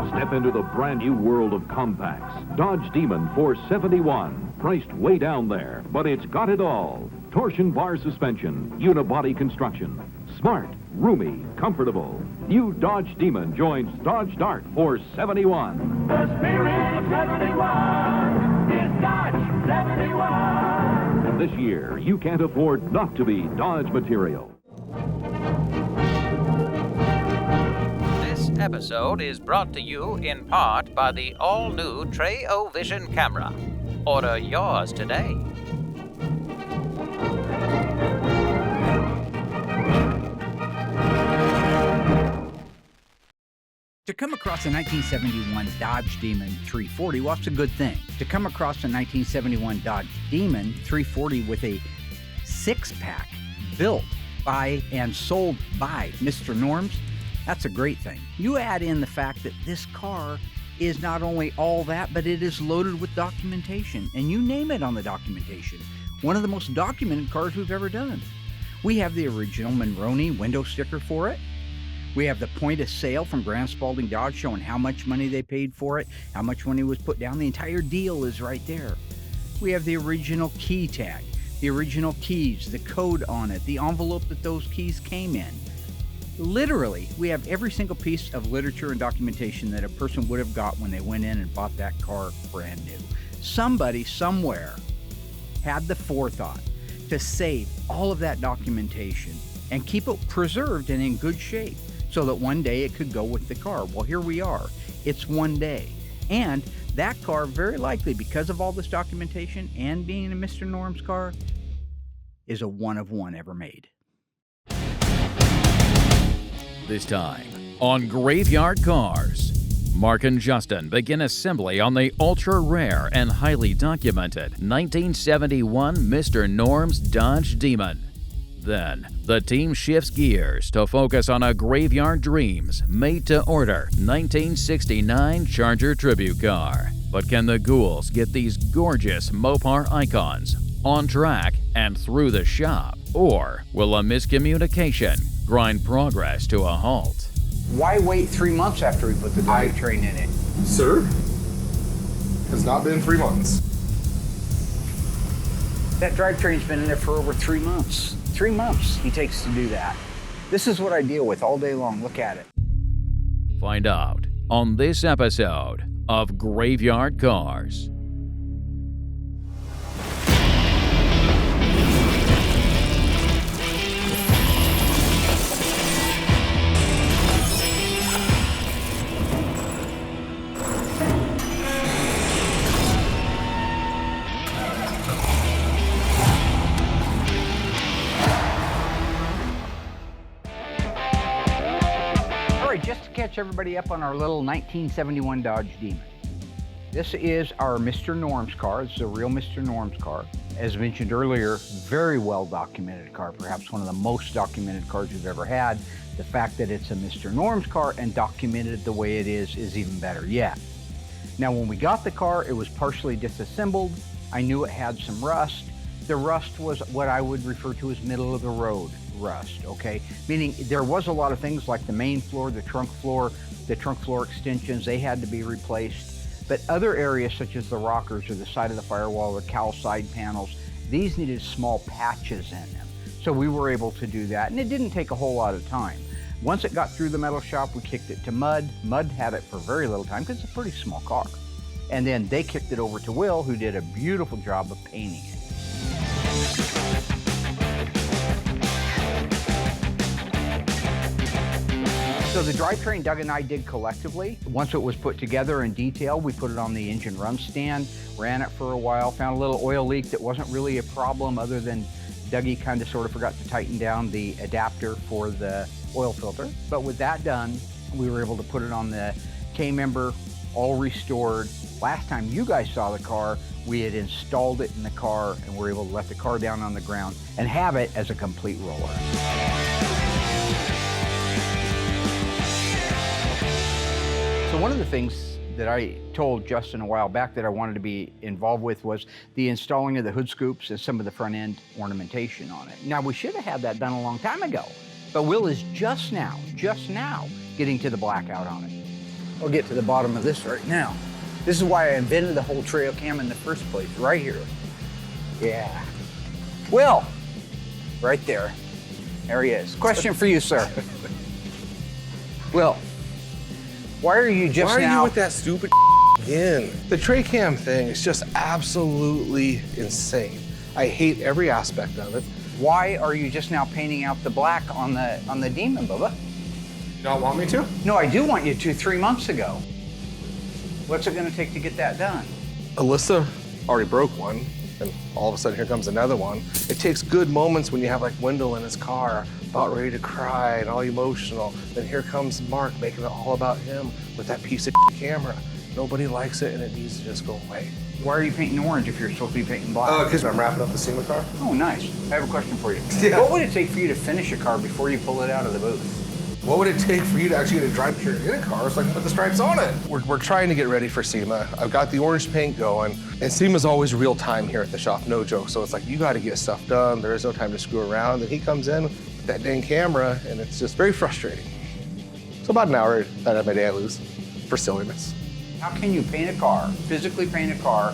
Step into the brand new world of compacts. Dodge Demon 471, priced way down there, but it's got it all. Torsion bar suspension, unibody construction, smart, roomy, comfortable. New Dodge Demon joins Dodge Dart 471. The spirit of 71 is Dodge 71. This year, you can't afford not to be Dodge material. This episode is brought to you in part by the all-new Treo-Vision camera. Order yours today. To come across a 1971 Dodge Demon 340, well, that's a good thing. To come across a 1971 Dodge Demon 340 with a six-pack built by and sold by Mr. Norms, that's a great thing. You add in the fact that this car is not only all that, but it is loaded with documentation, and you name it on the documentation. One of the most documented cars we've ever done. We have the original Monroney window sticker for it. We have the point of sale from Grant Spalding Dodge showing how much money they paid for it, how much money was put down. The entire deal is right there. We have the original key tag, the original keys, the code on it, the envelope that those keys came in. Literally, we have every single piece of literature and documentation that a person would have got when they went in and bought that car brand new. Somebody somewhere had the forethought to save all of that documentation and keep it preserved and in good shape so that one day it could go with the car. Well, here we are. It's one day. And that car, very likely, because of all this documentation and being a Mr. Norm's car, is a one of one ever made. This time on Graveyard Cars, Mark and Justin begin assembly on the ultra-rare and highly documented 1971 Mr. Norm's Dodge Demon. Then, the team shifts gears to focus on a Graveyard Dreams made-to-order 1969 Charger tribute car. But can the ghouls get these gorgeous Mopar icons on track and through the shop? Or will a miscommunication grind progress to a halt? Why wait 3 months after we put the drivetrain in it? Sir, has not been 3 months. That drivetrain's been in there for over 3 months. 3 months he takes to do that. This is what I deal with all day long. Look at it. Find out on this episode of Graveyard Cars. Just to catch everybody up on our little 1971 Dodge Demon. This is our Mr. Norm's car. This is a real Mr. Norm's car. As mentioned earlier, very well documented car, perhaps one of the most documented cars we've ever had. The fact that it's a Mr. Norm's car and documented the way it is even better yet. Now, when we got the car, it was partially disassembled. I knew it had some rust. The rust was what I would refer to as middle of the road rust, okay? Meaning there was a lot of things like the main floor, the trunk floor extensions, they had to be replaced. But other areas such as the rockers or the side of the firewall or cowl side panels, these needed small patches in them. So we were able to do that, and it didn't take a whole lot of time. Once it got through the metal shop, we kicked it to Mud. Mud had it for very little time because it's a pretty small car. And then they kicked it over to Will, who did a beautiful job of painting it. So the drivetrain Doug and I did collectively. Once it was put together in detail, we put it on the engine run stand, ran it for a while, found a little oil leak that wasn't really a problem other than Dougie kind of sort of forgot to tighten down the adapter for the oil filter. But with that done, we were able to put it on the K-member, all restored. Last time you guys saw the car, we had installed it in the car and were able to let the car down on the ground and have it as a complete roller. So one of the things that I told Justin a while back that I wanted to be involved with was the installing of the hood scoops and some of the front end ornamentation on it. Now, we should have had that done a long time ago, but Will is just now getting to the blackout on it. I'll get to the bottom of this right now. This is why I invented the whole trail cam in the first place, right here. Yeah. Will, right there. There he is. Question for you, sir. Will, why are you just Why are now... you with that stupid again? The tray cam thing is just absolutely insane. I hate every aspect of it. Why are you just now painting out the black on the Demon, Bubba? You don't want me to? No, I do want you to 3 months ago. What's it gonna take to get that done? Alyssa already broke one, and all of a sudden here comes another one. It takes good moments when you have like Wendell in his car, about ready to cry and all emotional. Then here comes Mark making it all about him with that piece of camera. Nobody likes it and it needs to just go away. Why are you painting orange if you're supposed to be painting black? Because I'm wrapping up the SEMA car. Oh, nice. I have a question for you. Yeah. What would it take for you to finish a car before you pull it out of the booth? What would it take for you to actually get a drive train in a car so I can put the stripes on it? We're trying to get ready for SEMA. I've got the orange paint going, and SEMA's always real time here at the shop, no joke. So it's like, you got to get stuff done. There is no time to screw around. Then he comes in with that dang camera, and it's just very frustrating. So about an hour out of my day I lose for silliness. How can you paint a car, physically paint a car,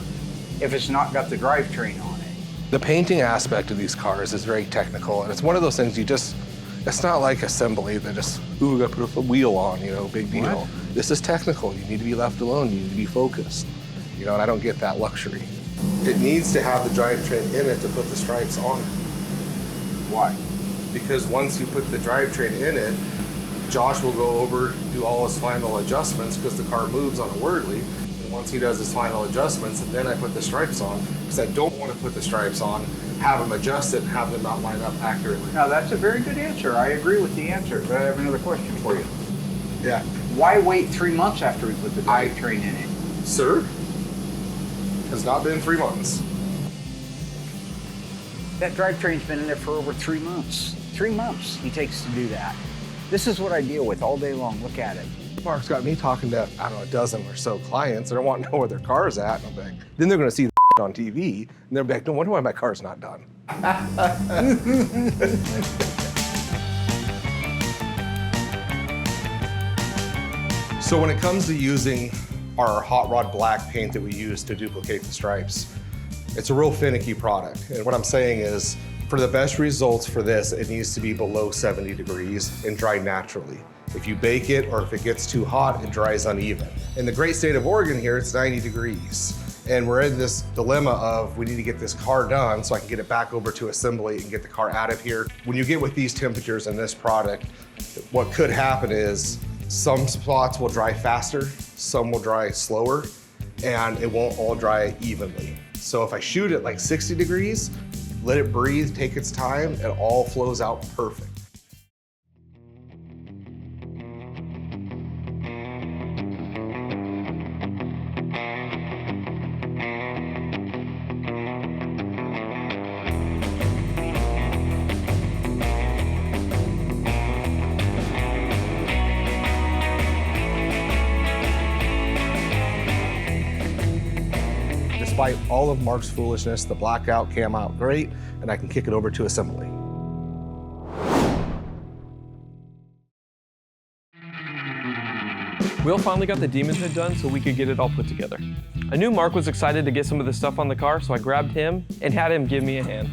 if it's not got the drivetrain on it? The painting aspect of these cars is very technical, and it's one of those things it's not like assembly that just, ooh, we gotta put a wheel on, big deal. What? This is technical. You need to be left alone. You need to be focused, and I don't get that luxury. It needs to have the drivetrain in it to put the stripes on it. Why? Because once you put the drivetrain in it, Josh will go over, do all his final adjustments because the car moves on a Wordley. And once he does his final adjustments, and then I put the stripes on, because I don't want to put the stripes on, have them adjust it, and have them not line up accurately. Now, that's a very good answer. I agree with the answer, but I have another question for you. Yeah. Why wait 3 months after we put the drivetrain in it? Sir, has not been 3 months. That drivetrain's been in there for over 3 months. 3 months he takes to do that. This is what I deal with all day long. Look at it. Mark's got me talking to, I don't know, a dozen or so clients that don't want to know where their car's at. And I'm like, then they're going to see the on TV, and they're like, no wonder why my car's not done. So when it comes to using our hot rod black paint that we use to duplicate the stripes, it's a real finicky product. And what I'm saying is, for the best results for this, it needs to be below 70 degrees and dry naturally. If you bake it or if it gets too hot, it dries uneven. In the great state of Oregon here, it's 90 degrees. And we're in this dilemma of, we need to get this car done so I can get it back over to assembly and get the car out of here. When you get with these temperatures in this product, what could happen is some spots will dry faster, some will dry slower, and it won't all dry evenly. So if I shoot it like 60 degrees, let it breathe, take its time, it all flows out perfect. Despite all of Mark's foolishness, the blackout came out great, and I can kick it over to assembly. Will finally got the Demon's Head done so we could get it all put together. I knew Mark was excited to get some of the stuff on the car, so I grabbed him and had him give me a hand.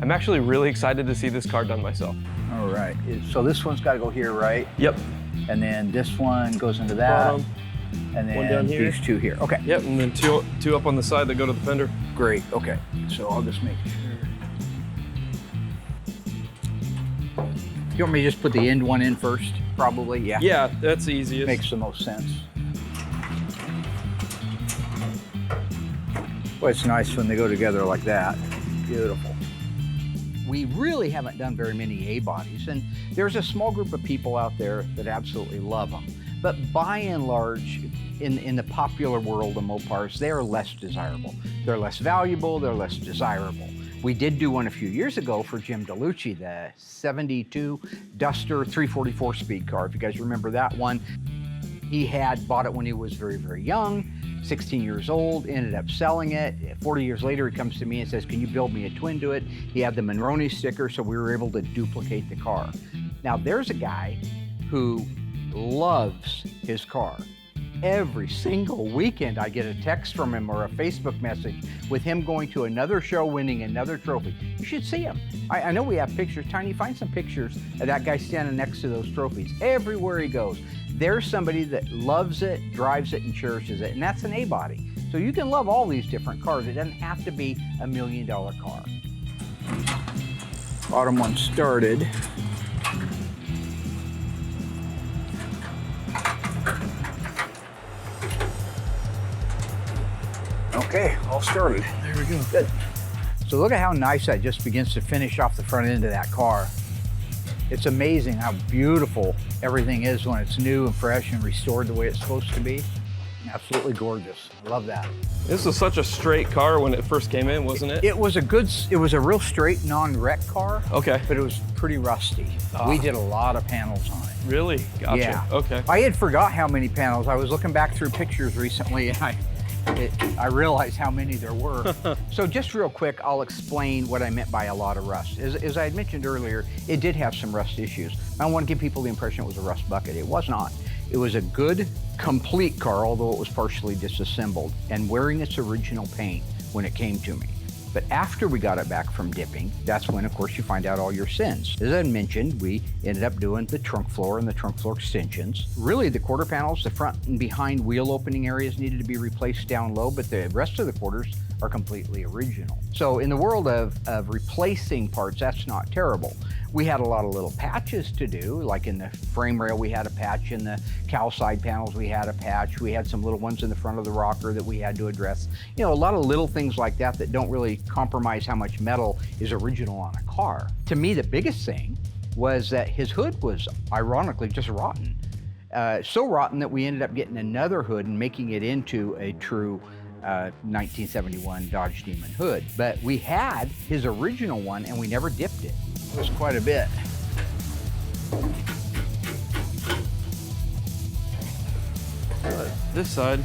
I'm actually really excited to see this car done myself. All right. So this one's got to go here, right? Yep. And then this one goes into that. Bottom. And then One down here. these two here. Okay. Yep, and then two up on the side that go to the fender. Great. Okay. So I'll just make sure. You want me to just put the end one in first? Probably, yeah. Yeah, that's the easiest. Makes the most sense. Well, it's nice when they go together like that. Beautiful. We really haven't done very many A-bodies, and there's a small group of people out there that absolutely love them. But by and large, in the popular world of Mopars, they are less desirable. They're less valuable, they're less desirable. We did do one a few years ago for Jim DeLucci, the 72 Duster 344 speed car. If you guys remember that one, he had bought it when he was very, very young, 16 years old, ended up selling it. 40 years later, he comes to me and says, can you build me a twin to it? He had the Monroney sticker, so we were able to duplicate the car. Now, there's a guy who loves his car. every single weekend I get a text from him or a Facebook message with him going to another show, winning another trophy. You should see him. I know we have pictures. Tiny, find some pictures of that guy standing next to those trophies. Everywhere he goes, there's somebody that loves it, drives it, and cherishes it, and that's an A-body. So you can love all these different cars. It doesn't have to be $1 million car. Bottom one started. Okay, all started. There we go. Good. So look at how nice that just begins to finish off the front end of that car. It's amazing how beautiful everything is when it's new and fresh and restored the way it's supposed to be. Absolutely gorgeous. I love that. This was such a straight car when it first came in, wasn't it? It was a real straight non-wreck car. Okay. But it was pretty rusty. We did a lot of panels on it. Really? Gotcha. Yeah. Okay. I had forgot how many panels. I was looking back through pictures recently and I realized how many there were. So just real quick, I'll explain what I meant by a lot of rust. As I had mentioned earlier, it did have some rust issues. I don't want to give people the impression it was a rust bucket. It was not. It was a good, complete car, although it was partially disassembled and wearing its original paint when it came to me. But after we got it back from dipping, that's when, of course, you find out all your sins. As I mentioned, we ended up doing the trunk floor and the trunk floor extensions. Really, the quarter panels, the front and behind wheel opening areas needed to be replaced down low, but the rest of the quarters are completely original. So in the world of replacing parts, that's not terrible. We had a lot of little patches to do, like in the frame rail we had a patch, in the cowl side panels we had a patch, we had some little ones in the front of the rocker that we had to address. You know, a lot of little things like that that don't really compromise how much metal is original on a car. To me, the biggest thing was that his hood was ironically just rotten. So rotten that we ended up getting another hood and making it into a true 1971 Dodge Demon hood. But we had his original one and we never dipped it. It was quite a bit. This side,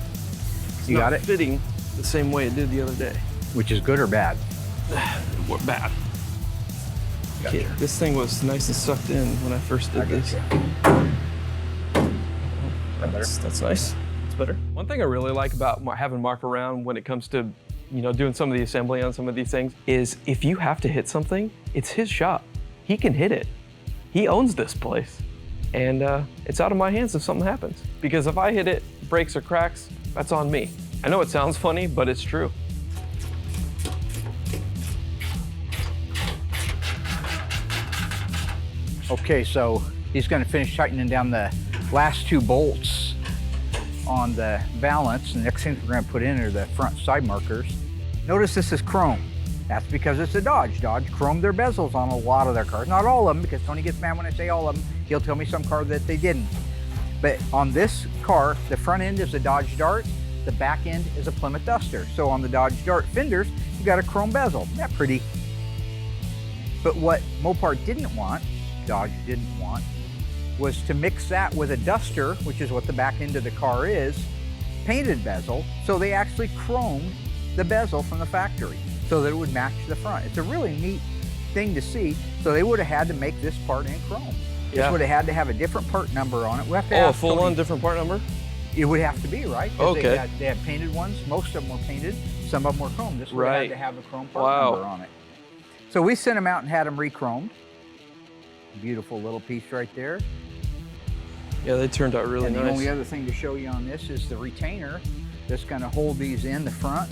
You got it? fitting the same way it did the other day. Which is good or bad? What bad? Gotcha. Okay, this thing was nice and sucked in when I first did this. That's nice. It's better. One thing I really like about having Mark around when it comes to, you know, doing some of the assembly on some of these things is if you have to hit something, it's his shop. He can hit it. He owns this place. And it's out of my hands if something happens. Because if I hit it, breaks or cracks, that's on me. I know it sounds funny, but it's true. Okay, so he's going to finish tightening down the last two bolts on the valance. The next thing we're going to put in are the front side markers. Notice this is chrome. That's because it's a Dodge. Dodge chromed their bezels on a lot of their cars. Not all of them, because Tony gets mad when I say all of them. He'll tell me some car that they didn't. But on this car, the front end is a Dodge Dart, the back end is a Plymouth Duster. So on the Dodge Dart fenders, you got a chrome bezel. Isn't that pretty? But what Mopar didn't want, Dodge didn't want, was to mix that with a Duster, which is what the back end of the car is, painted bezel. So they actually chromed the bezel from the factory so that it would match the front. It's a really neat thing to see. So they would have had to make this part in chrome. This would have had to have a different part number on it. We have to a full-on different part number? It would have to be, right? 'Cause Okay. They had painted ones. Most of them were painted. Some of them were chrome. This would have had to have a chrome part number on it. So we sent them out and had them re-chromed. Beautiful little piece right there. Yeah, they turned out really And nice. the only other thing to show you on this is the retainer that's going to hold these in the front.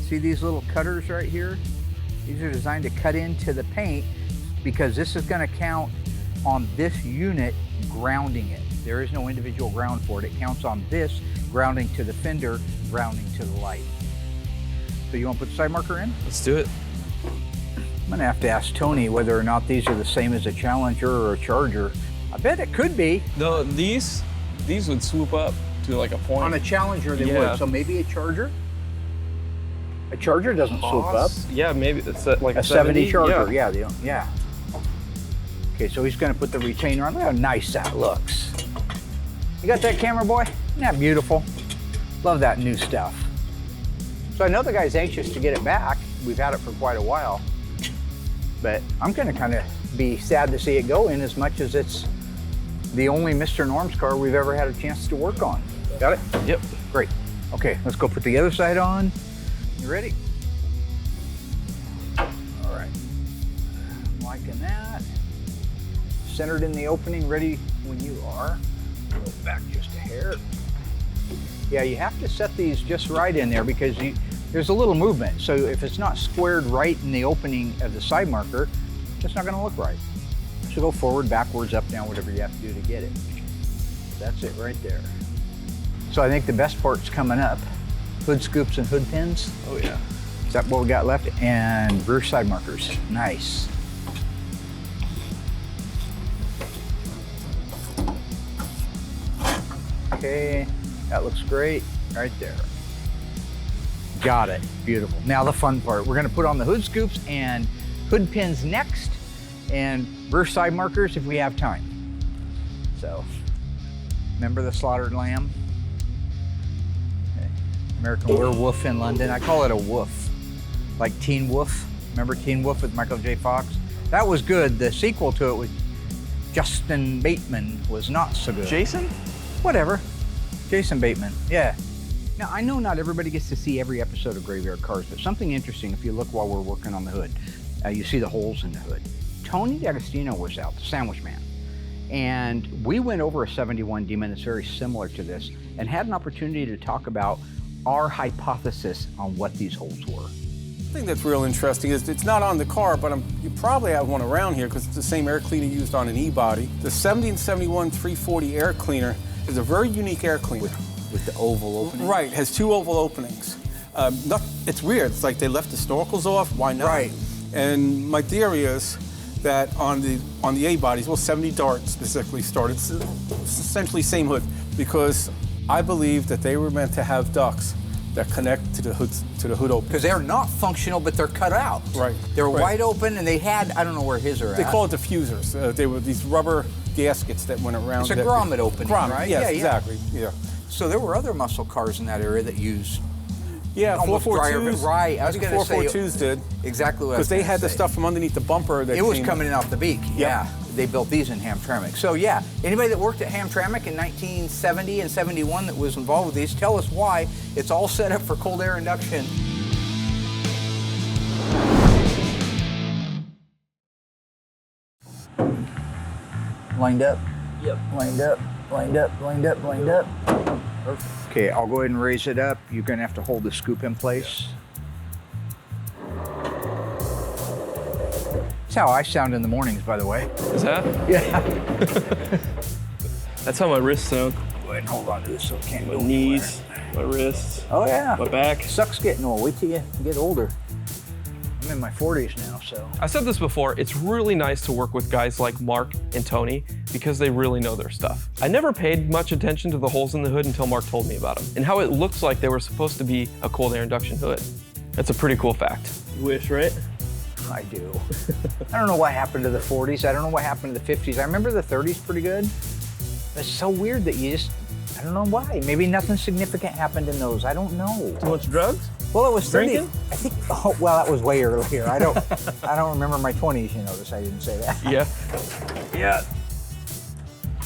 See these little cutters right here? These are designed to cut into the paint because this is going to count on this unit grounding it. There is no individual ground for it. It counts on this grounding to the fender, grounding to the light. So you want to put the side marker in? Let's do it. I'm gonna have to ask Tony whether or not these are the same as a Challenger or a Charger. I bet it could be. No, these would swoop up to like a point. On a Challenger they Yeah. would, so maybe a Charger? A Charger doesn't swoop up. Yeah, maybe it's like A 70 Charger, yeah. Okay, so he's gonna put the retainer on. Look how nice that looks. You got that, camera boy? Isn't that beautiful? Love that new stuff. So I know the guy's anxious to get it back. We've had it for quite a while. But I'm gonna kind of be sad to see it go in as much as it's the only Mr. Norm's car we've ever had a chance to work on. Got it? Yep. Great. Okay, let's go put the other side on. You ready? All right. I'm liking that. Centered in the opening, ready when you are. Go back just a hair. Yeah, you have to set these just right in there because there's a little movement. So if it's not squared right in the opening of the side marker, it's not gonna look right. So go forward, backwards, up, down, whatever you have to do to get it. That's it right there. So I think the best part's coming up. Hood scoops and hood pins. Oh yeah. Is that what we got left? And rear side markers. Nice. Okay, that looks great right there. Got it, beautiful. Now the fun part. We're gonna put on the hood scoops and hood pins next and rear side markers if we have time. So, remember the slaughtered lamb? Okay. American Werewolf in London. I call it a woof, like Teen Wolf. Remember Teen Wolf with Michael J. Fox? That was good. The sequel to it with Justin Bateman was not so good. Jason? Whatever. Jason Bateman, yeah. Now, I know not everybody gets to see every episode of Graveyard Carz, but something interesting, if you look while we're working on the hood, you see the holes in the hood. Tony D'Agostino was out, the Sandwich Man, and we went over a 71 Demon that's very similar to this and had an opportunity to talk about our hypothesis on what these holes were. The thing that's real interesting is it's not on the car, but you probably have one around here because it's the same air cleaner used on an e-body. The 70 and 71 340 air cleaner is a very unique air cleaner. With the oval opening? Right, it has 2 oval openings. It's weird, it's like they left the snorkels off, why not? Right. And my theory is that on the A-bodies, well 70 Dart specifically started, it's essentially same hood, because I believe that they were meant to have ducts that connect to the hood opening. Because they're not functional, but they're cut out. Right. They're right. wide open, and they had, I don't know where his are They at. call it diffusers. They were these rubber gaskets that went around. It's a grommet opening, grommet, right? Yes, Yeah, yeah. exactly. Yeah. So there were other muscle cars in that area that used almost 442s. right. I was going to say 442s did. Exactly what I was Because they gonna had the say. stuff from underneath the bumper. That It was came coming in off the beak. Yeah. Yep. They built these in Hamtramck. So yeah, anybody that worked at Hamtramck in 1970 and 71 that was involved with these, tell us why. It's all set up for cold air induction. Lined up. Yep. Lined up, lined up, lined up, lined up. Okay, I'll go ahead and raise it up. You're gonna have to hold the scoop in place. That's how I sound in the mornings, by the way. Is that? Yeah. That's how my wrists sound. Go ahead and hold on to this so it can't My go knees, my wrists, anywhere. Oh yeah. my back. Sucks getting old. Wait till you get older. I'm in my 40s now, so. I said this before, it's really nice to work with guys like Mark and Tony because they really know their stuff. I never paid much attention to the holes in the hood until Mark told me about them and how it looks like they were supposed to be a cold air induction hood. That's a pretty cool fact. You wish, right? I do. I don't know what happened to the 40s. I don't know what happened to the 50s. I remember the 30s pretty good. It's so weird that you just, I don't know why. Maybe nothing significant happened in those. I don't know. Too much drugs? Well, it was 30. Drinking? I think, oh, well, that was way earlier. I don't remember my 20s, you notice I didn't say that. Yeah. Yeah.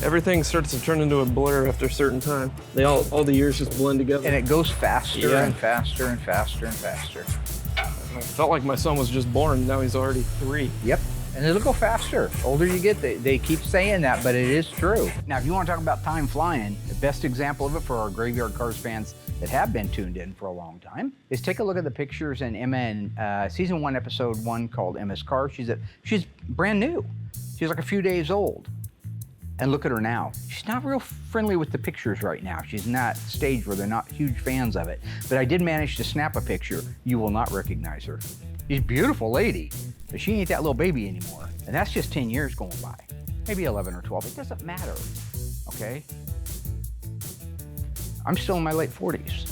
Everything starts to turn into a blur after a certain time. They all the years just blend together. And it goes faster Yeah. and faster and faster and faster. I felt like my son was just born, now he's already 3. Yep. And it'll go faster. Older you get, they keep saying that, but it is true. Now, if you want to talk about time flying, the best example of it for our Graveyard Carz fans that have been tuned in for a long time is take a look at the pictures in Emma in season 1, episode 1 called Emma's Car. She's brand new. She's like a few days old. And look at her now. She's not real friendly with the pictures right now. She's in that stage where they're not huge fans of it. But I did manage to snap a picture. You will not recognize her. She's a beautiful lady, but she ain't that little baby anymore. And that's just 10 years going by. Maybe 11 or 12, it doesn't matter, okay? I'm still in my late 40s.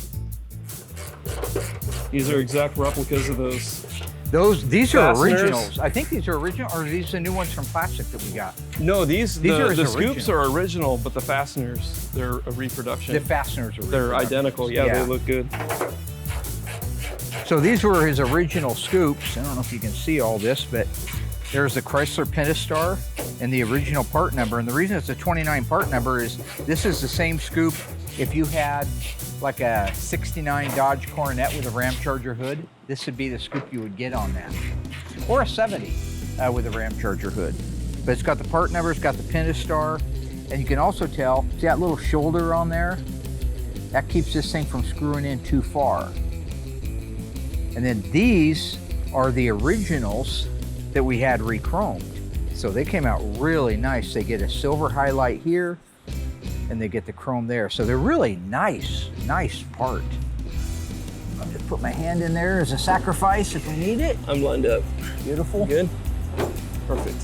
These are exact replicas of those. These are Fasteners. originals. I think these are original, or are these the new ones from plastic that we got? No, These are the his scoops original. are original, but the fasteners, they're a reproduction. The fasteners are They're original. identical. Yeah, they look good. So these were his original scoops. I don't know if you can see all this, but there's the Chrysler Pentastar and the original part number. And the reason it's a 29 part number is this is the same scoop If you had like a 69 Dodge Coronet with a Ramcharger hood, this would be the scoop you would get on that. Or a 70 with a Ramcharger hood. But it's got the part number, it's got the Pentastar, and you can also tell, see that little shoulder on there? That keeps this thing from screwing in too far. And then these are the originals that we had re-chromed. So they came out really nice. They get a silver highlight here, and they get the chrome there. So they're really nice part. I'll just put my hand in there as a sacrifice if we need it. I'm lined up. Beautiful. Good? Perfect.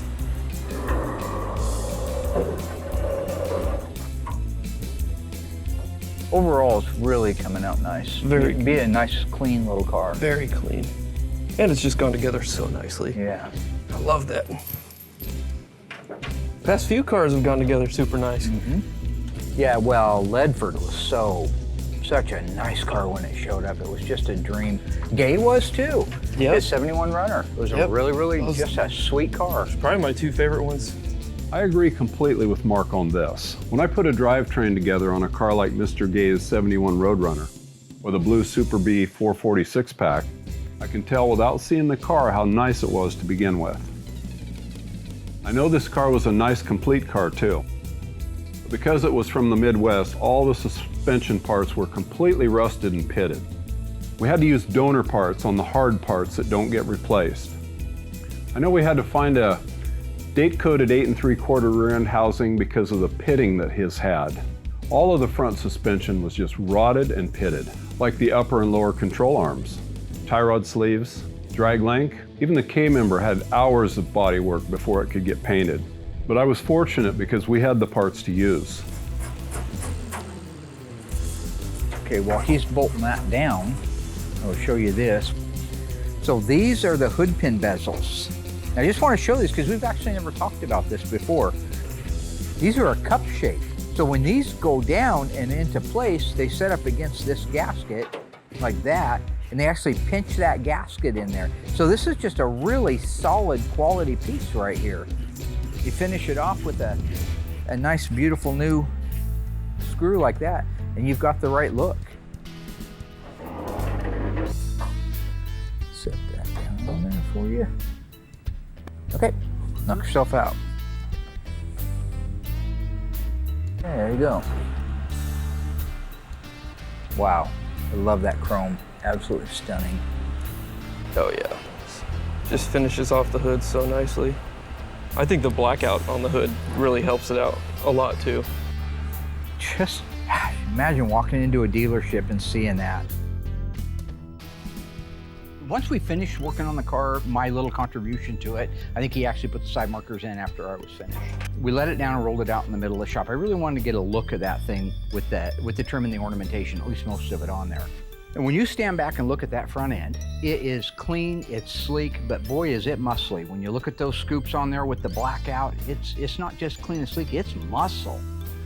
Overall, it's really coming out nice. Very It'd be a nice, clean little car. Very clean. And it's just gone together so nicely. Yeah. I love that. Past few cars have gone together super nice. Yeah, well, Ledford was such a nice car when it showed up. It was just a dream. Gay was too. Yep. His 71 Runner. It was a really just a sweet car. Probably my two favorite ones. I agree completely with Mark on this. When I put a drivetrain together on a car like Mr. Gay's 71 Roadrunner or the blue Super B 446 pack, I can tell without seeing the car how nice it was to begin with. I know this car was a nice complete car too. But because it was from the Midwest, all the suspension parts were completely rusted and pitted. We had to use donor parts on the hard parts that don't get replaced. I know we had to find a date-coded 8 3/4 rear end housing because of the pitting that his had. All of the front suspension was just rotted and pitted, like the upper and lower control arms. Tie rod sleeves, drag link, even the K-member had hours of body work before it could get painted. But I was fortunate because we had the parts to use. Okay, while he's bolting that down, I'll show you this. So these are the hood pin bezels. Now, I just want to show this because we've actually never talked about this before. These are a cup shape. So when these go down and into place, they set up against this gasket like that, and they actually pinch that gasket in there. So this is just a really solid quality piece right here. You finish it off with a nice, beautiful new screw like that, and you've got the right look. Set that down on there for you. Okay, knock yourself out. There you go. Wow, I love that chrome. Absolutely stunning. Oh yeah. Just finishes off the hood so nicely. I think the blackout on the hood really helps it out a lot too. Just imagine walking into a dealership and seeing that. Once we finished working on the car, my little contribution to it, I think he actually put the side markers in after I was finished. We let it down and rolled it out in the middle of the shop. I really wanted to get a look at that thing with the trim and the ornamentation, at least most of it on there. And when you stand back and look at that front end, it is clean, it's sleek, but boy is it muscly. When you look at those scoops on there with the blackout, it's not just clean and sleek, it's muscle.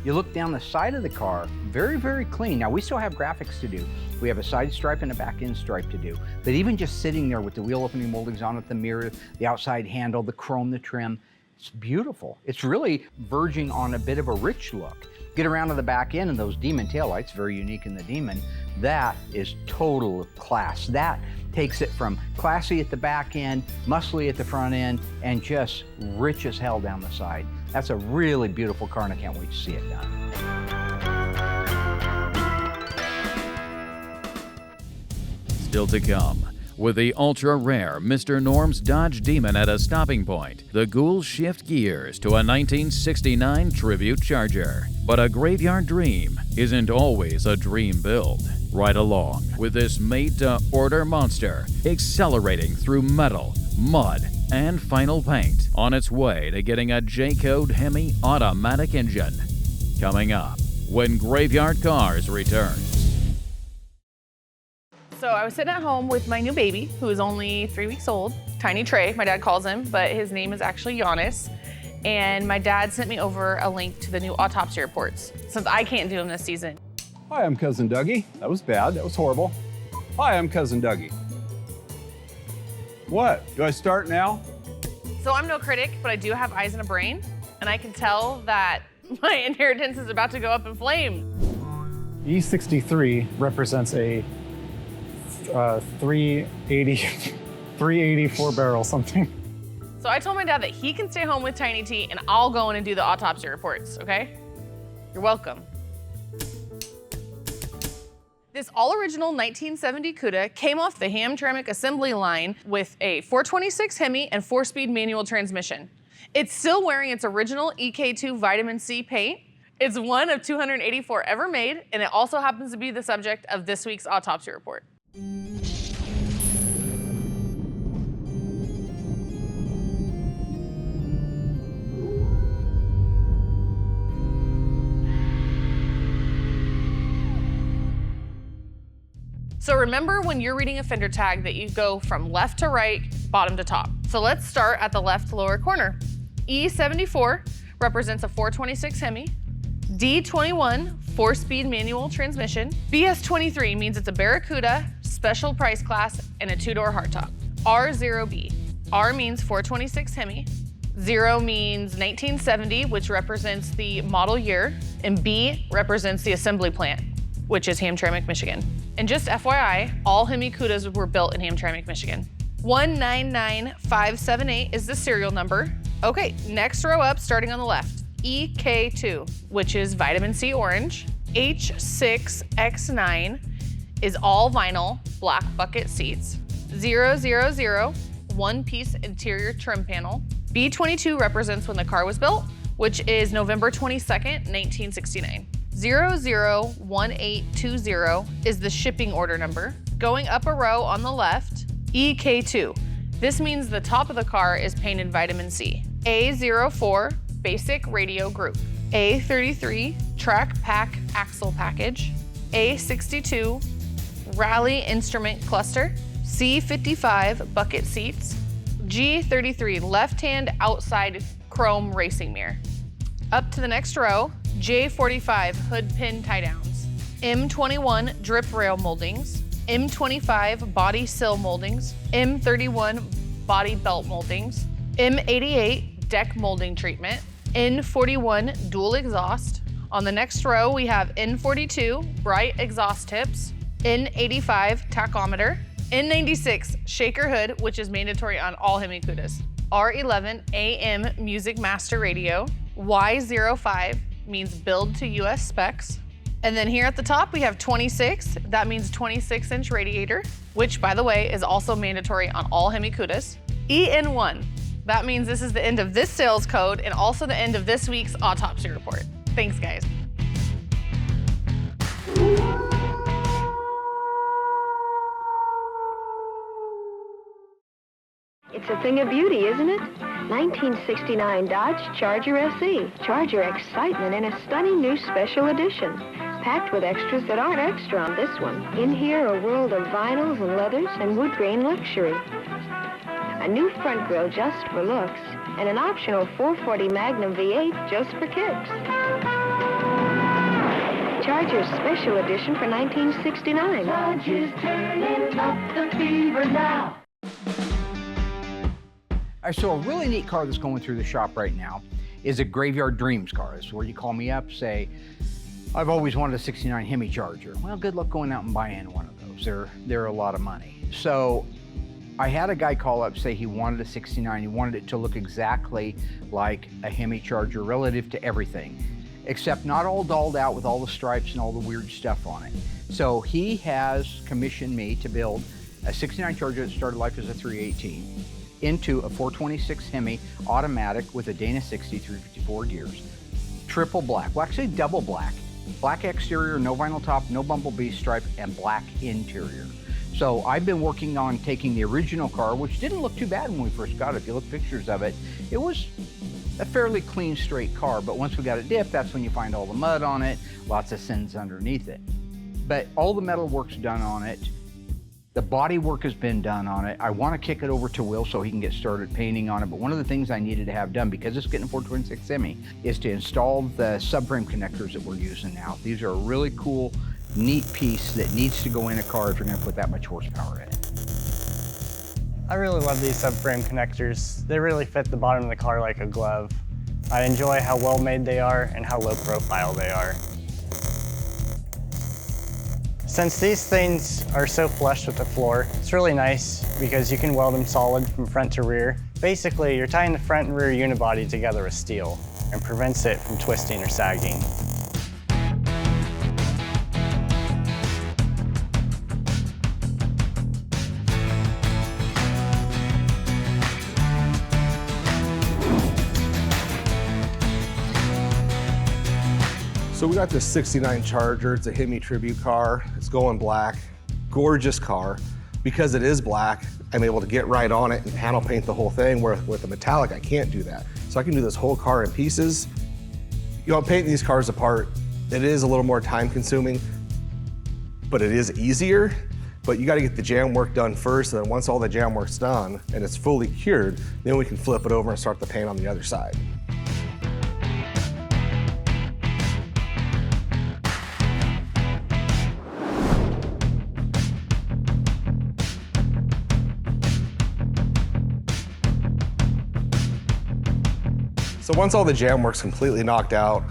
You look down the side of the car, very, very clean. Now we still have graphics to do. We have a side stripe and a back end stripe to do. But even just sitting there with the wheel opening moldings on it, the mirror, the outside handle, the chrome, the trim, it's beautiful. It's really verging on a bit of a rich look. Get around to the back end and those Demon taillights, very unique in the Demon, that is total class. That takes it from classy at the back end, muscly at the front end, and just rich as hell down the side. That's a really beautiful car, and I can't wait to see it done. Still to come. With the ultra-rare Mr. Norm's Dodge Demon at a stopping point, the ghouls shift gears to a 1969 Tribute Charger. But a graveyard dream isn't always a dream build. Right along with this made-to-order monster, accelerating through metal, mud, and final paint on its way to getting a J-code Hemi automatic engine. Coming up when Graveyard Carz returns. So I was sitting at home with my new baby, who is only 3 weeks old, Tiny Trey, my dad calls him, but his name is actually Giannis. And my dad sent me over a link to the new autopsy reports, since I can't do them this season. Hi, I'm Cousin Dougie. That was bad, that was horrible. Hi, I'm Cousin Dougie. What, do I start now? So I'm no critic, but I do have eyes and a brain, and I can tell that my inheritance is about to go up in flames. E63 represents a 384 barrel something. So I told my dad that he can stay home with Tiny T and I'll go in and do the autopsy reports, okay? You're welcome. This all-original 1970 Cuda came off the Hamtramck assembly line with a 426 Hemi and 4-speed manual transmission. It's still wearing its original EK2 vitamin C paint. It's one of 284 ever made, and it also happens to be the subject of this week's autopsy report. So remember when you're reading a fender tag that you go from left to right, bottom to top. So let's start at the left lower corner. E74 represents a 426 Hemi. D21, 4-speed manual transmission. BS23 means it's a Barracuda, special price class, and a 2-door hardtop. R0B. R means 426 Hemi. 0 means 1970, which represents the model year. And B represents the assembly plant, which is Hamtramck, Michigan. And just FYI, all Hemi Cudas were built in Hamtramck, Michigan. 199578 is the serial number. Okay, next row up, starting on the left. EK2, which is vitamin C orange. H6X9 is all vinyl, black bucket seats. 000, one-piece interior trim panel. B22 represents when the car was built, which is November 22nd, 1969. 001820 is the shipping order number. Going up a row on the left, EK2. This means the top of the car is painted vitamin C. A04, basic radio group. A33, track pack axle package. A62, rally instrument cluster. C55, bucket seats. G33, left-hand outside chrome racing mirror. Up to the next row, J45, hood pin tie downs. M21, drip rail moldings. M25, body sill moldings. M31, body belt moldings. M88, deck molding treatment. N41, dual exhaust. On the next row, we have N42, bright exhaust tips. N85, tachometer. N96, shaker hood, which is mandatory on all Hemi Cudas. R11, AM music master radio. Y05 means build to US specs. And then here at the top, we have 26. That means 26-inch radiator, which, by the way, is also mandatory on all Hemi Cudas. EN1, that means this is the end of this sales code and also the end of this week's autopsy report. Thanks, guys. It's a thing of beauty, isn't it? 1969 Dodge Charger SE. Charger excitement in a stunning new special edition. Packed with extras that aren't extra on this one. In here, a world of vinyls and leathers and wood grain luxury. A new front grille just for looks, and an optional 440 Magnum V8 just for kicks. Charger's special edition for 1969. Dodge's turning up the fever now. All right, so a really neat car that's going through the shop right now is a Graveyard Dreams car. It's where you call me up, say, I've always wanted a 69 Hemi Charger. Well, good luck going out and buying one of those. They're a lot of money. So I had a guy call up, say he wanted a 69. He wanted it to look exactly like a Hemi Charger relative to everything, except not all dolled out with all the stripes and all the weird stuff on it. So he has commissioned me to build a 69 Charger that started life as a 318 into a 426 Hemi automatic with a Dana 60 354 gears. Triple black, well actually double black. Black exterior, no vinyl top, no bumblebee stripe, and black interior. So I've been working on taking the original car, which didn't look too bad when we first got it. If you look at pictures of it, it was a fairly clean, straight car. But once we got it dipped, that's when you find all the mud on it, lots of sins underneath it. But all the metal work's done on it. The body work has been done on it. I want to kick it over to Will so he can get started painting on it. But one of the things I needed to have done, because it's getting a 426 Hemi, is to install the subframe connectors that we're using now. These are a really cool, neat piece that needs to go in a car if you're going to put that much horsepower in it. I really love these subframe connectors. They really fit the bottom of the car like a glove. I enjoy how well made they are and how low profile they are. Since these things are so flush with the floor, it's really nice because you can weld them solid from front to rear. Basically, you're tying the front and rear unibody together with steel and prevents it from twisting or sagging. So we got this 69 Charger. It's a Hemi tribute car. It's going black, gorgeous car. Because it is black, I'm able to get right on it and panel paint the whole thing, where with a metallic, I can't do that. So I can do this whole car in pieces. You know, painting these cars apart, it is a little more time consuming, but it is easier. But you gotta get the jam work done first, and then once all the jam work's done and it's fully cured, then we can flip it over and start the paint on the other side. So once all the jam work's completely knocked out,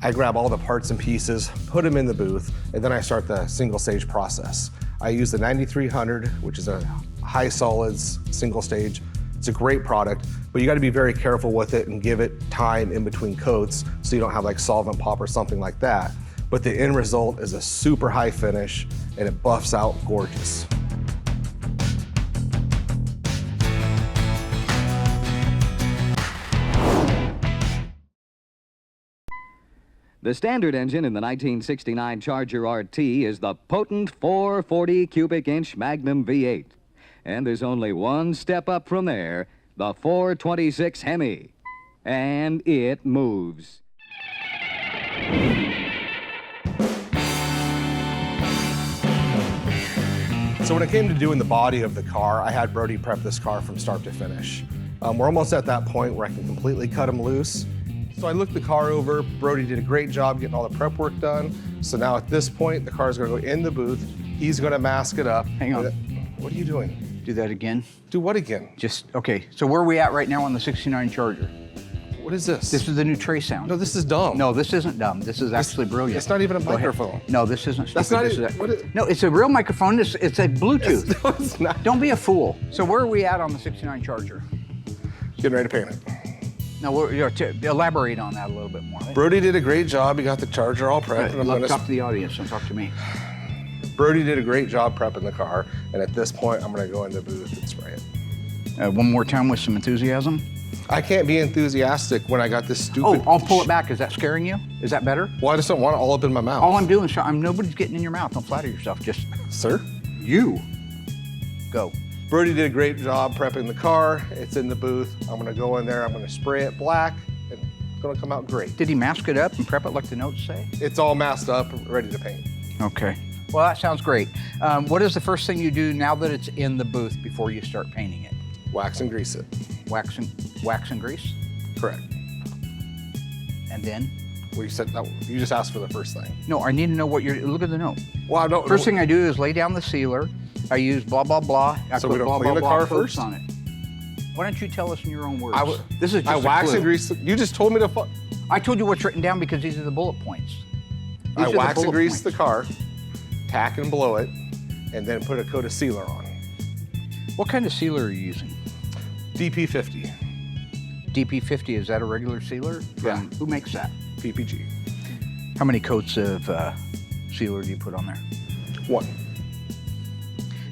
I grab all the parts and pieces, put them in the booth, and then I start the single stage process. I use the 9300, which is a high solids single stage. It's a great product, but you gotta be very careful with it and give it time in between coats so you don't have like solvent pop or something like that. But the end result is a super high finish and it buffs out gorgeous. The standard engine in the 1969 Charger RT is the potent 440 cubic inch Magnum V8. And there's only one step up from there, the 426 Hemi. And it moves. So when it came to doing the body of the car, I had Brody prep this car from start to finish. We're almost at that point where I can completely cut them loose. So I looked the car over. Brody did a great job getting all the prep work done. So now at this point, the car's gonna go in the booth. He's gonna mask it up. Hang on. What are you doing? Do that again. Do what again? Okay, so where are we at right now on the 69 Charger? What is this? This is the new tray sound. No, this is dumb. No, this isn't dumb. This is actually brilliant. It's not even a Go ahead. microphone. No, this isn't stupid. That's not This even, is what is, No, it's a real microphone. It's a Bluetooth. no, it's not. Don't be a fool. So where are we at on the 69 Charger? Getting ready to paint it. No, elaborate on that a little bit more. Brody did a great job. He got the Charger all prepped. Right, And talk to the audience, don't talk to me. Brody did a great job prepping the car. And at this point, I'm gonna go in the booth and spray it. One more time with some enthusiasm. I can't be enthusiastic when I got this stupid... Oh, I'll pull it back. Is that scaring you? Is that better? Well, I just don't want it all up in my mouth. All I'm doing is nobody's getting in your mouth. Don't flatter yourself. Just... Sir? You. Go. Brody did a great job prepping the car. It's in the booth. I'm gonna go in there, I'm gonna spray it black, and it's gonna come out great. Did he mask it up and prep it like the notes say? It's all masked up, ready to paint. Okay. Well, that sounds great. What is the first thing you do now that it's in the booth before you start painting it? Wax and grease it. Wax and grease? Correct. And then? Well, you said that, you just asked for the first thing. No, I need to know what you're, look at the note. Well, I don't First thing I do is lay down the sealer. I use blah, blah, blah. I So put we don't blah, clean blah, the blah car coats first? on it. Why don't you tell us in your own words? This is just I wax and grease, you just told me to... I told you what's written down because these are the bullet points. I wax and grease the car, tack and blow it, and then put a coat of sealer on. What kind of sealer are you using? DP50. DP50, is that a regular sealer? Yeah. Who makes that? PPG. How many coats of sealer do you put on there? 1.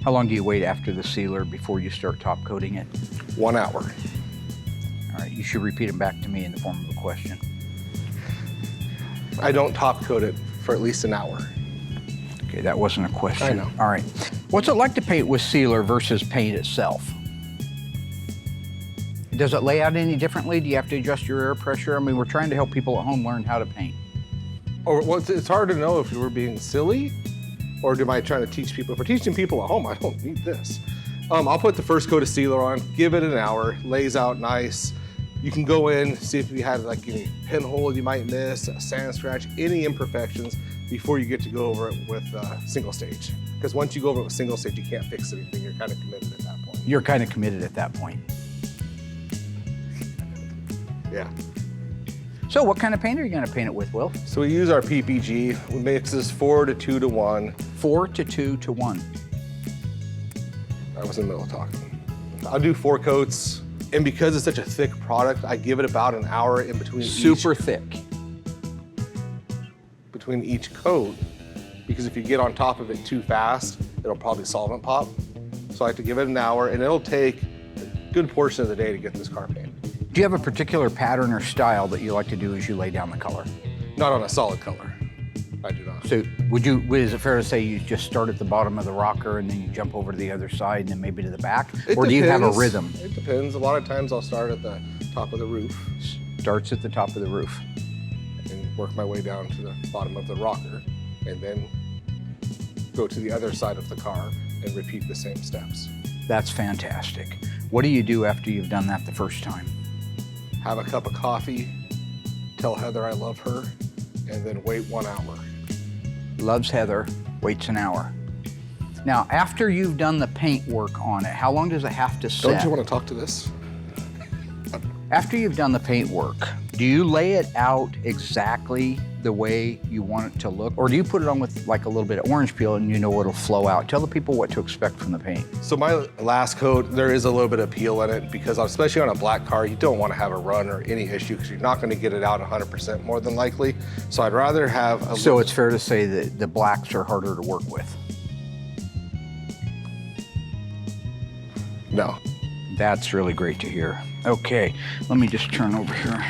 How long do you wait after the sealer before you start top coating it? 1 hour. All right, you should repeat them back to me in the form of a question. I don't top coat it for at least an hour. Okay, that wasn't a question. I know. All right. What's it like to paint with sealer versus paint itself? Does it lay out any differently? Do you have to adjust your air pressure? I mean, we're trying to help people at home learn how to paint. Or well, it's hard to know if you were being silly, or am I trying to teach people? If we're teaching people at home, I don't need this. I'll put the first coat of sealer on, give it an hour, lays out nice. You can go in, see if you had like any pinhole you might miss, a sand scratch, any imperfections before you get to go over it with single stage. Because once you go over it with single stage, you can't fix anything. You're kind of committed at that point. You're kind of committed at that point. Yeah. So what kind of paint are you going to paint it with, Will? So we use our PPG. We mix this 4 to 2 to 1. 4 to 2 to 1. I was in the middle of talking. I'll do 4 coats. And because it's such a thick product, I give it about an hour in between Super thick. Between each coat, because if you get on top of it too fast, it'll probably solvent pop. So I like to give it an hour, and it'll take a good portion of the day to get this car painted. Do you have a particular pattern or style that you like to do as you lay down the color? Not on a solid color. I do not. So is it fair to say you just start at the bottom of the rocker and then you jump over to the other side and then maybe to the back? Or do you have a rhythm? It depends. A lot of times I'll start at the top of the roof. Starts at the top of the roof. And work my way down to the bottom of the rocker, and then go to the other side of the car and repeat the same steps. That's fantastic. What do you do after you've done that the first time? Have a cup of coffee, tell Heather I love her, and then wait 1 hour. Loves Heather, waits an hour. Now, after you've done the paint work on it, how long does it have to set? Don't you want to talk to this? After you've done the paint work, do you lay it out exactly the way you want it to look? Or do you put it on with like a little bit of orange peel and you know it'll flow out? Tell the people what to expect from the paint. So my last coat, there is a little bit of peel in it because especially on a black car, you don't want to have a run or any issue because you're not going to get it out 100% more than likely. So I'd rather have a So it's fair to say that the blacks are harder to work with? No. That's really great to hear. Okay, let me just turn over here.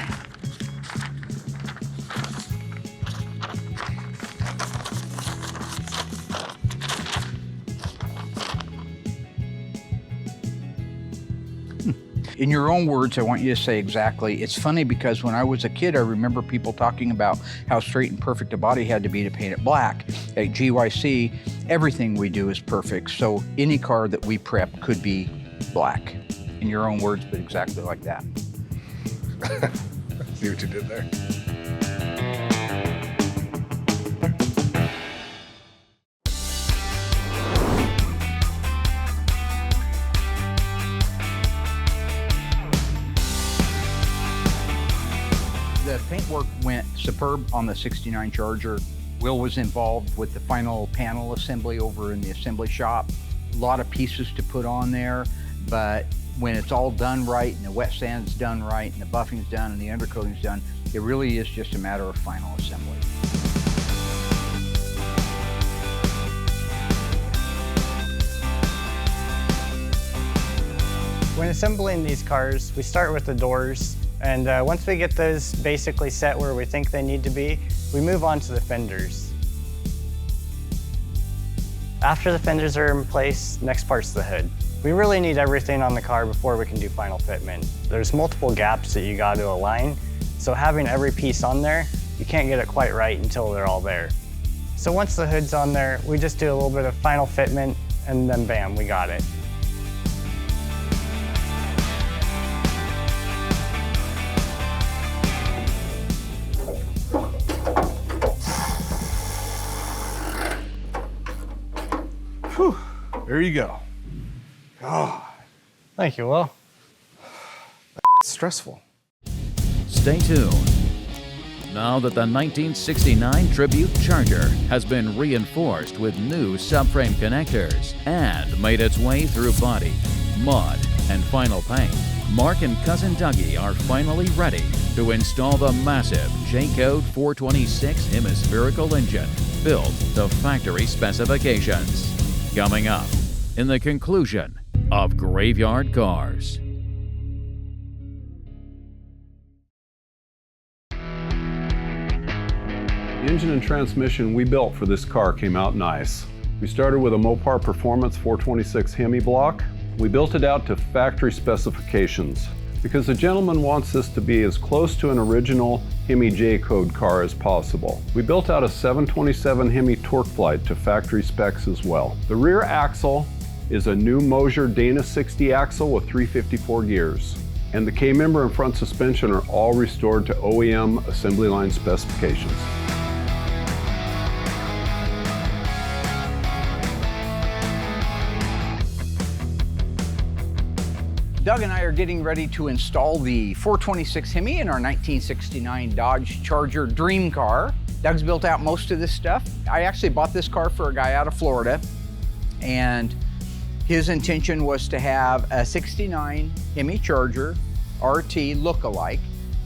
In your own words, I want you to say exactly. It's funny because when I was a kid, I remember people talking about how straight and perfect a body had to be to paint it black. At GYC, everything we do is perfect, so any car that we prep could be black. In your own words, but exactly like that. See what you did there? The paint work went superb on the 69 Charger. Will was involved with the final panel assembly over in the assembly shop. A lot of pieces to put on there, but when it's all done right and the wet sand's done right and the buffing's done and the undercoating's done, it really is just a matter of final assembly. When assembling these cars, we start with the doors, and once we get those basically set where we think they need to be, we move on to the fenders. After the fenders are in place, next part's the hood. We really need everything on the car before we can do final fitment. There's multiple gaps that you got to align, so having every piece on there, you can't get it quite right until they're all there. So once the hood's on there, we just do a little bit of final fitment, and then bam, we got it. Whew, there you go. God. Thank you, Will. It's stressful. Stay tuned. Now that the 1969 Tribute Charger has been reinforced with new subframe connectors and made its way through body, mud, and final paint, Mark and Cousin Dougie are finally ready to install the massive J-Code 426 hemispherical engine built to factory specifications. Coming up in the conclusion of Graveyard Cars. The engine and transmission we built for this car came out nice. We started with a Mopar Performance 426 Hemi block. We built it out to factory specifications because the gentleman wants this to be as close to an original Hemi J-Code car as possible. We built out a 727 Hemi torque flight to factory specs as well. The rear axle is a new Mosier Dana 60 axle with 354 gears. And the K-member and front suspension are all restored to OEM assembly line specifications. Doug and I are getting ready to install the 426 Hemi in our 1969 Dodge Charger dream car. Doug's built out most of this stuff. I actually bought this car for a guy out of Florida, and his intention was to have a 69 Hemi Charger RT look-alike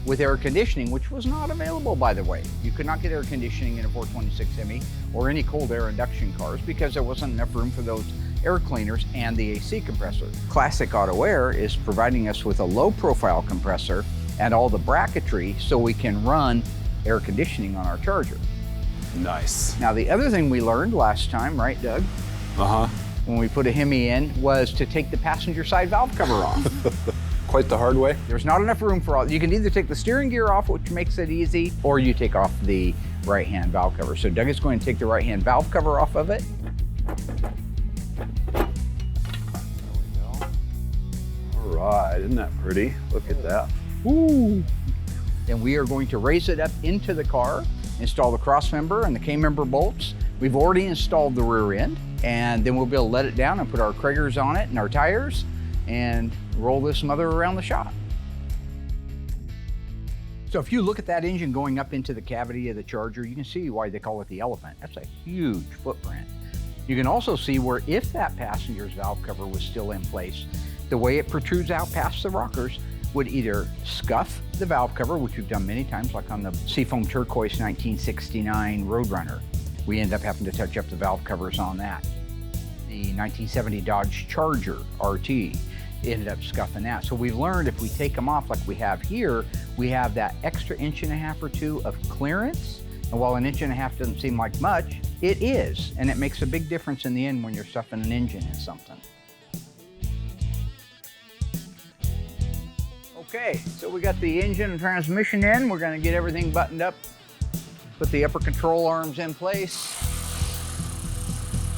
with air conditioning, which was not available, by the way. You could not get air conditioning in a 426 Hemi or any cold air induction cars because there wasn't enough room for those air cleaners and the AC compressor. Classic Auto Air is providing us with a low profile compressor and all the bracketry so we can run air conditioning on our Charger. Nice. Now the other thing we learned last time, right Doug? Uh-huh. When we put a Hemi in was to take the passenger side valve cover off. Quite the hard way. There's not enough room for all. You can either take the steering gear off, which makes it easy, or you take off the right-hand valve cover. So Doug is going to take the right-hand valve cover off of it. All right, isn't that pretty? Look at that. Ooh. Then we are going to raise it up into the car, install the cross member and the K-member bolts. We've already installed the rear end, and then we'll be able to let it down and put our Kragers on it and our tires and roll this mother around the shop. So if you look at that engine going up into the cavity of the Charger, you can see why they call it the elephant. That's a huge footprint. You can also see where if that passenger's valve cover was still in place, the way it protrudes out past the rockers would either scuff the valve cover, which we've done many times, like on the Seafoam Turquoise 1969 Roadrunner. We end up having to touch up the valve covers on that. The 1970 Dodge Charger RT ended up scuffing that. So we've learned if we take them off like we have here, we have that extra 1.5 inches or 2 of clearance. And while 1.5 inches doesn't seem like much, it is. And it makes a big difference in the end when you're stuffing an engine in something. Okay, so we got the engine and transmission in. We're gonna get everything buttoned up, put the upper control arms in place,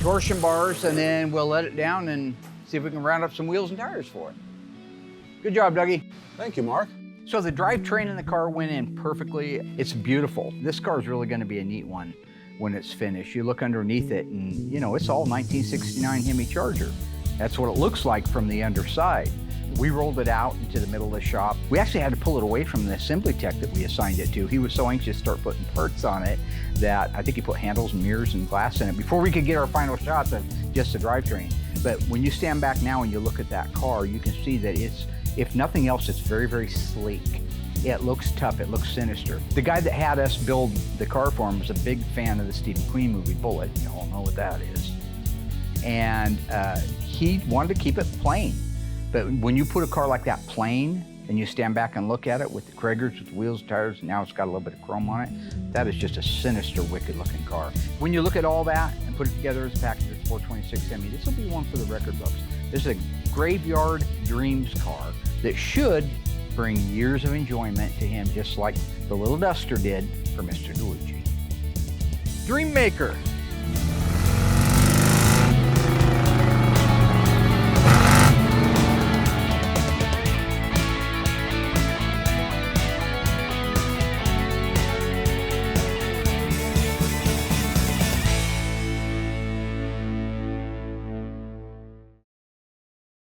torsion bars, and then we'll let it down and see if we can round up some wheels and tires for it. Good job, Dougie. Thank you, Mark. So the drivetrain in the car went in perfectly. It's beautiful. This car is really gonna be a neat one when it's finished. You look underneath it and you know, it's all 1969 Hemi Charger. That's what it looks like from the underside. We rolled it out into the middle of the shop. We actually had to pull it away from the assembly tech that we assigned it to. He was so anxious to start putting parts on it that I think he put handles and mirrors and glass in it before we could get our final shots of just the drivetrain. But when you stand back now and you look at that car, you can see that it's, if nothing else, it's very, very sleek. It looks tough, it looks sinister. The guy that had us build the car for him was a big fan of the Steve McQueen movie Bullet. You all know what that is. And he wanted to keep it plain. But when you put a car like that plain and you stand back and look at it with the Kragers, with the wheels, tires, and now it's got a little bit of chrome on it, that is just a sinister, wicked looking car. When you look at all that and put it together as a package with 426 Hemi, this will be one for the record books. This is a graveyard dreams car that should bring years of enjoyment to him, just like the little Duster did for Mr. DeLuigi. Dream Maker.